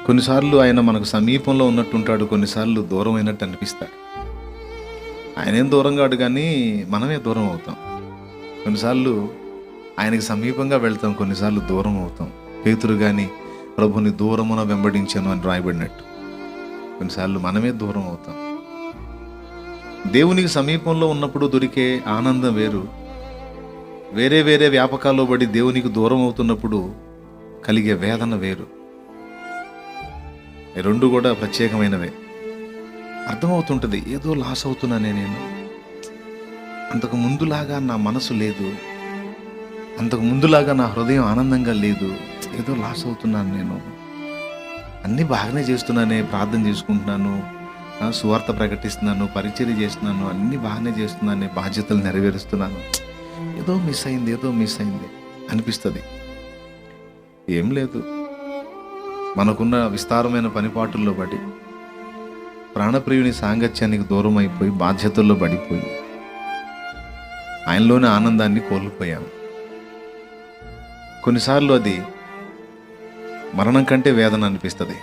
కొన్నిసార్లు ఆయన మనకు సమీపంలో ఉన్నట్టుంటాడు, కొన్నిసార్లు దూరం అయినట్టు అనిపిస్తాడు. ఆయనేం దూరం కాడు, కానీ మనమే దూరం అవుతాం. కొన్నిసార్లు ఆయనకి సమీపంగా వెళ్తాం, కొన్నిసార్లు దూరం అవుతాం. పేతురు కానీ ప్రభుని దూరమున వెంబడించాను అని రాయబడినట్టు కొన్నిసార్లు మనమే దూరం అవుతాం. దేవునికి సమీపంలో ఉన్నప్పుడు దొరికే ఆనందం వేరు, వేరే వేరే వ్యాపకాల్లో పడి దేవునికి దూరం అవుతున్నప్పుడు కలిగే వేదన వేరు. ఈ రెండు కూడా ప్రత్యేకమైనవే. అర్థమవుతుంటుంది, ఏదో లాస్ అవుతున్నానే నేను, అంతకు ముందులాగా నా మనసు లేదు, అంతకు ముందులాగా నా హృదయం ఆనందంగా లేదు, ఏదో లాస్ అవుతున్నాను నేను. అన్నీ బాగానే చేస్తున్నానే, ప్రార్థన చేసుకుంటున్నాను, సువార్త ప్రకటిస్తున్నాను, పరిచర్య చేస్తున్నాను, అన్నీ బాగానే చేస్తున్నాను, బాధ్యతలు నెరవేరుస్తున్నాను, ఏదో మిస్ అయింది అనిపిస్తుంది. ఏం లేదు, మనకున్న విస్తారమైన పనిపాటుల్లో పడి ప్రాణప్రియుని సాంగత్యానికి దూరం అయిపోయి బాధ్యతల్లో పడిపోయి ఆయనలోని ఆనందాన్ని కోల్పోయాం. కొన్నిసార్లు అది మరణం కంటే వేదన అనిపిస్తుంది.